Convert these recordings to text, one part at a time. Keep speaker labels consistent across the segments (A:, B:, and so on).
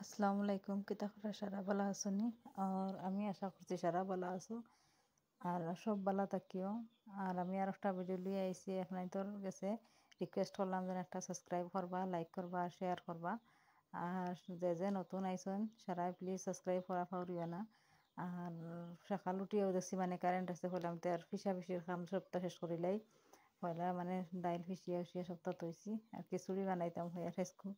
A: আসসালামু আলাইকুম কিতা খবর সারা ভালো আছুনি আর আমি আশা করছি সারা ভালো আছো আর সব ভালো থাকিও আর আমি আর একটা ভিডিও লিয়ে আইছি আপনাদের কাছে রিকোয়েস্ট করলাম যেন একটা সাবস্ক্রাইব করবা লাইক করবা শেয়ার করবা আর যে নতুন আইছেন সারাই প্লিজ সাবস্ক্রাইব করা পাউরিও না আর সকাল উঠিয়েও দেখছি মানে কারেন্ট আছে হলাম তো আর ফিসির কাম সপ্তাহ শেষ করিলাই পয়লা মানে ডাইল ফিসিয়া ফিসিয়া সপ্তাহ তৈছি আর খিচুড়ি বানাইতাম হইয়া রেস্কু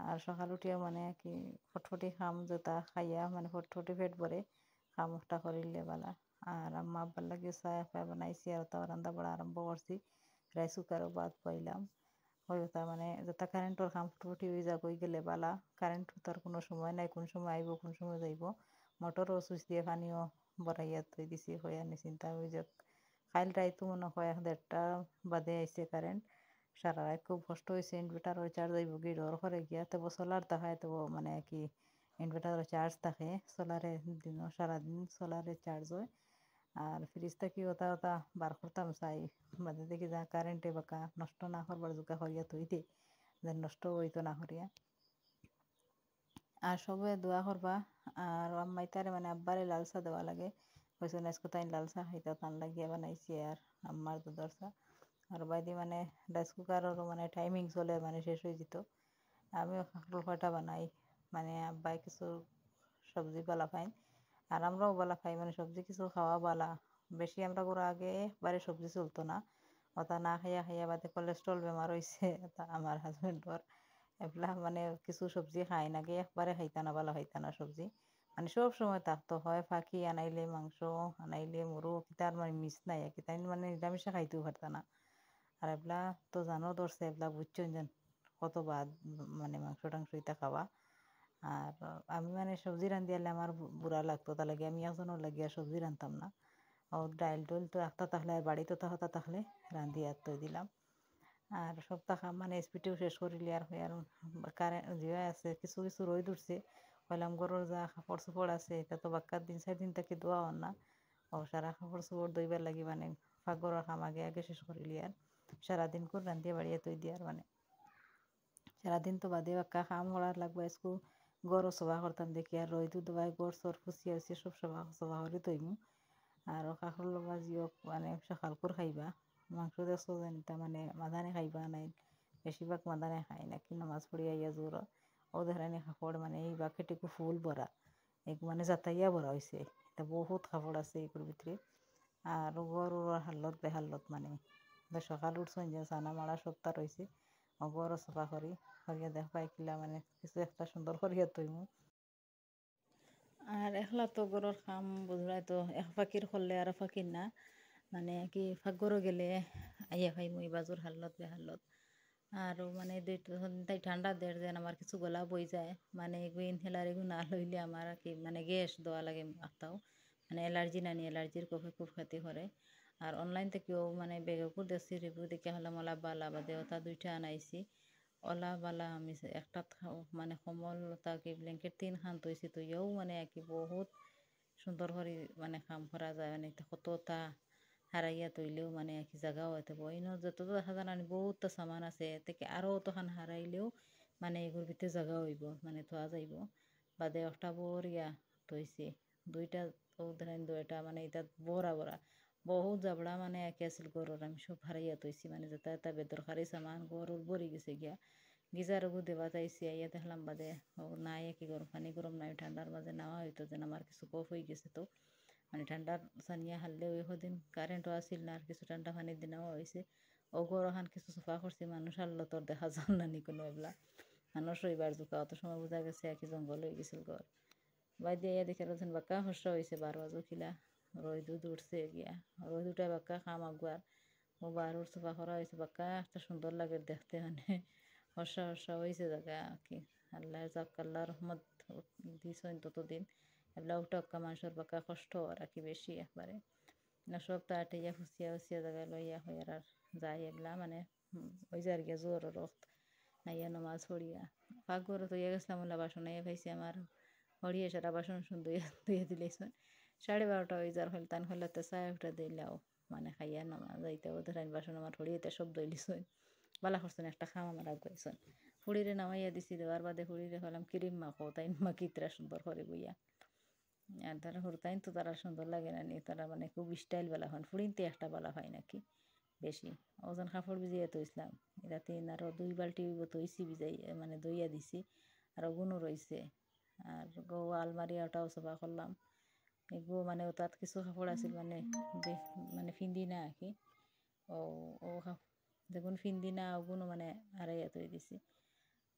A: আর সকাল উঠিয়া মানে কি ফটফটি খাম যেটা খাইয়া মানে ফটফটি পেট ভরে খাম একটা করিলে বালা আর আম্মা আব্বার লাগে চাহ খাই বানাইছি আর তাও রান্না বাড়া আরম্ভ করছি রাইস কুকারও বাদ পাইলাম হয়ে তা মানে যেটা কারেন্টর খাম ফটফটি হয়ে যা কই গেলে বালা কারেন্ট তার কোনো সময় নাই কোন সময় আইব কোন সময় যাইব মোটরও সুইচ দিয়ে পানিও বরাইয়া থই দিছি হইয়া নিশ্চিন্তা হয়ে যাক কাইল রাইতো মনে হয় 1:30 বাদে আইছে কারেন্ট সারা রাত খুব কষ্ট হয়েছে ইনভার্টারও চার্জ যাইব কি ডর করে গিয়া তবু সোলার দেখায় তবু মানে কি ইনভার্টারও চার্জ থাকে সোলারে দিনও সারাদিন সোলারে চার্জ হয় আর ফ্রিজ থেকে ওটা ওটা বার করতাম চাই বাদে দেখি যা কারেন্টে বাঁকা নষ্ট না করবার জোগা করিয়া থই দে যেন নষ্ট হইতো না করিয়া আর সবে দোয়া করবা আর আম্মাইতারে মানে আব্বারে লাল চা দেওয়া লাগে কইছে আজকে তাই লাল চা খাইতে তান লাগিয়া বানাইছি আর আম্মার দুধর চা আর বাইদি মানে রাইস কুকারেরও মানে টাইমিং চলে মানে শেষ হয়ে যেত আমিও কাঁকরোল কয়টা বানাই মানে আব্বাই কিছু সবজি বালা খাই আর আমরাও বালা খাই মানে সবজি কিছু খাওয়া বালা বেশি আমরা করে আগে একবারে সবজি চলতো না ওটা না খাইয়া খাইয়া বাদে কোলেস্ট্রল বেমার হয়েছে আমার হাজবেন্ডর এগুলা মানে কিছু সবজি খাই না গে একবারে খাইতা না বালা খাইতা না সবজি মানে সব সময় থাকতো হয় ফাঁকি আনাইলে মাংস আনাইলে মুরু কিতার মানে মিস নাই কিতাই মানে নিরামিষে খাইতেও পারতা না আর এগুলা তো জানো ধরছে এগুলা বুঝছেন যেন কত বাদ মানে মাংস টাংস ইটা খাওয়া আর আমি মানে সবজি রান্ধিয়ালে আমার বুড়া লাগতো তা লাগে আমি একজনও লাগিয়া সবজি রান্ধতাম না ও ডাইল ডুল তো একটা তাহলে আর বাড়িতে হতা তাহলে রান্ধি আর তৈ দিলাম আর সপ্তাহ মানে স্পিডেও শেষ করিলি আর হয় আর কারেন্ট জিও আছে কিছু কিছু রই উঠছে কইলাম গরুর যা কাপড় চোপড় আছে এটা তো বাক্কার 3-4 দিন থেকে দোয়া হন না ও সারা কাপড় চোপড় দইবার লাগি মানে ফাগরের কাম আগে আগে শেষ করিলি আর সারাদিন করে রান্ধিয়া বাড়িয়ে তৈ দিয়ার মানে সারাদিন তো বাদে বাক্কা কাম করার লাগবে স্কুল গরও সভা করতাম দেখি আর রই দুধবাই গড় সর ফুসিয়া হয়েছে সব সভা করে তৈমু আর কাকর বাজিও মানে সকাল করে খাইবা মাংস দেখছো যেনটা মানে মাদানে খাইবা নাই বেশিরভাগ মাদানে খাই না কিন্তু মাছ পড়িয়া ইয়া জোর ও ধরানি কাপড় মানে এই বাকেটিকু ফুল ভরা এক মানে যাতাইয়া ভরা হয়েছে এটা বহুত কাপড় আছে এগুলোর ভিতরে আর গরুর হাল্লত বেহাল্লত মানে সকাল উঠছেন যে সানা মারা সপ্তাহ রয়েছে গরু সফা করি করিয়া দেখ পাইকিলা মানে কিছু একটা সুন্দর করিয়া তৈমু আর একলা তো গরুর কাম বুঝলাই তো এক ফাঁকির করলে আর ফাঁকির না মানে কি ফাঁকরও গেলে আইয়া খাই মুই বাজুর হাল্লত বেহাল্লত আর মানে তাই ঠান্ডা দেড় যেন আমার কিছু গলা বই যায় মানে এগুলো ইনহেলার এগুলো না লইলে আমার কি মানে গ্যাস দেওয়া লাগে আত্মাও মানে অ্যালার্জি নানি অ্যালার্জির কফে খুব ক্ষতি করে আর অনলাইন থেকেও মানে বেগকুর দেখছি রিভিউ দেখে হলাম ওলা বালা বাদে ওটা 2টা আনাইছি ওলা বালা আমি একটা মানে কমল তাকে ব্ল্যাঙ্কেট 3 খান তৈছি তৈয়াও মানে কি বহুত সুন্দর করে মানে কাম করা যায় মানে কতটা হারাইয়া তৈলেও মানে কি জায়গাও হইতে বইন যত দেখা যায় না বহুত সামান আছে থেকে আরও অতখান হারাইলেও মানে এগুলোর ভিতরে জায়গা হইব মানে থোয়া যাইব বাদে একটা বরিয়া তৈছি 2টা ধরেন 2টা মানে এটা বড়া বড়া বহুত জাবড়া মানে একে আছিল গরুর আমি সব হারাইয়া তৈছি মানে যেটা এটা বেদরকারি সামান গরুর বরি গেছে গিয়া গিজারগু দেওয়া যাইছি আইয়া দেখলাম বাদে নাই কি গরম পানি গরম নাই ঠান্ডার মাঝে নেওয়া হইতো যেন আমার কিছু কফ হয়ে গেছে তো মানে ঠান্ডার সানিয়া হারলে ওই দিন কারেন্টও আসিল না আর কিছু ঠান্ডা পানির দিনেও হয়েছে ওগর ওখান কিছু সোফা করছি মানুষ আনলো তোর দেখা যান না নি কোনো এগুলা মানুষ রইবার জোকা অত সময় বোঝা গেছে একই জঙ্গল হয়ে গেছিল ঘর বাইরে ইয়া দেখে রয়েছেন বাক্কা হস্য হয়েছে 12 বাজু খিলা রই দুধ উঠছে গিয়া রই দুটাই বাক্কা খাম আগুয়ার ও বারুর সোফা করা হয়েছে বাক্কা একটা সুন্দর লাগে দেখতে মানে হর্ষা হর্ষা হয়েছে জায়গা কি আল্লাহ যাক আল্লাহ রহমত দিছেন ততদিন এগুলা উঠক্কা মানুষের বাক্কা কষ্ট আর কি বেশি একবারে না সব তাটিয়া ফুসিয়া ফুসিয়া জায়গায় লইয়া হইয়ার আর যাই এগুলা মানে ওই যার গিয়া জোর রক্ত নাইয়া নমাজ পড়িয়া পাক ঘরে তো ইয়ে গেছিলাম ওলা বাসন আইয়া পাইছি আমার হরিয়ে সারা বাসন ধুয়ে ধুয়ে দিলেছেন 12:30 হয়ে যার হইল তান হইলাতে চায় উঠা দিলাও মানে খাইয়া নমা যাইতে ধরেন বাসন আমার হরিয়েতে সব দইলিছেন বালা করছেন একটা খাম আমার আগুয়েছেন ফুড়িরে নামাইয়া দিছি, দেওয়ার বাদে ফুড়িরে হলাম ক্রিম মাখো, তাই মাখিতরা সুন্দর করে বইয়া। আর তারা হরতাইন তো তারা সুন্দর লাগে না নি, তারা মানে খুব স্টাইল বালা হন, ফুড়িনতে একটা বালা হয় নাকি বেশি। ওজন কাপড় ভিজিয়ে তৈছিলাম রাতে, আরও 2 বালতি তৈছি ভিজাই, মানে দইয়া দিছি, আর গুণও রয়েছে। আর গো আলমারি ওটাও সফা করলাম, এগো মানে তাত কিছু কাপড় আছিল মানে মানে ফিন্দি না আর কি, ও ও যেগুন ফিন্দি না ওগুলো মানে আড়াইয়া তৈ দিছি।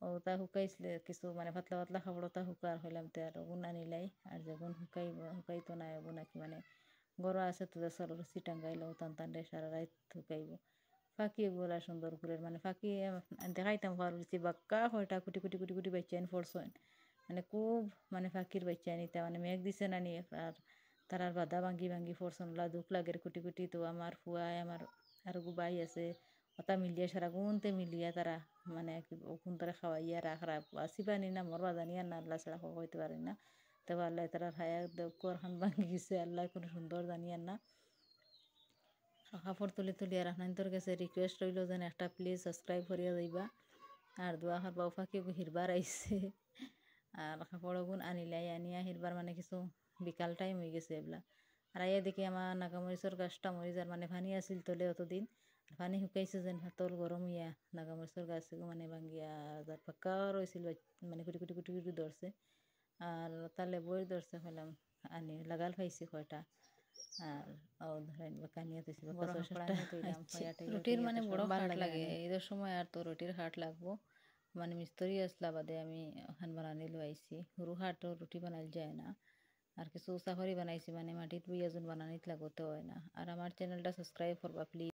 A: ও তা শুকাইছিলে কিছু মানে পাতলা পাতলা কাপড় তা শুকার হইলাম তে আর ওগুন আনিলাই, আর যেগুন শুকাইতো না ওগুন নাকি মানে গড়া আছে তো সর রসি টাঙ্গাইলো টান টান রে সারা রাত শুকাইব। ফাঁকি এগুলা সুন্দর করে মানে ফাঁকি দেখাইতাম পারছি বাক্কা হয়টা কুটি কুটি কুটি কুটি বাচ্চাইন ফোরসইন, মানে খুব মানে ফাঁকির বাচ্চা নিতে মানে মেঘ দিছে না নি, আর তারার বাধা ভাঙ্গি ভাঙ্গি ফোরসন দুঃখ লাগের কুটি কুটি। তো আমার ফুয়ায় আমার আর গুবাই আছে, ওটা মিলিয়ে সারা গুনতে মিলিয়ে তারা মানে কোন তারা খাওয়াইয়া রাখ আসিবানি না মরবা জানি আর না আল্লাহ ছাড়া হইতে পারি না। তো আল্লাহ তারা হায়া কর খান ভাঙ্গি গেছে, আল্লাহ কোনো সুন্দর জানি আর না। কাপড় তুলি তুলি আর আপনাদের কাছে রিকোয়েস্ট রইল যেন একটা প্লিজ সাবস্ক্রাইব করিয়া যাইবা, আর দোয়া করবা ফাঁকি হিরবার আইসে। আর কাপড় গুণ আনিলাই, আনিয়া হিরবার মানে কিছু বিকাল টাইম হয়ে গেছে এগুলা। আর আইয়া দেখি আমার নাগামরিচর গাছটা মরি যার মানে পানি আসিল তলে অতদিন, পানি শুকাইছে যেন হাতল গরম হইয়া নাগামরিচর গাছ মানে ভাঙ্গিয়া যার পাক্কা রয়েছিল, মানে কুটি কুটি কুটি কুটি ধরছে। আর তালে বই ধরছে ফেলাম, আনি লাগাল পাইছি কয়টা। আর ধরেন কানিয়া তৈছি রুটির মানে বড় খাট লাগে ঈদের সময়, আর তো রুটির খাট লাগবো। মানে মিস্তরি আসলা বাদে আমি ওখান বানানি লো আইছি, সরু খাট রুটি বানাইল যায় না। আর কিছু চাকরি বানাইছি মানে মাটিত বইয়া যোন বানানিত লাগতে হয় না। আর আমার চ্যানেলটা সাবস্ক্রাইব করবা প্লিজ।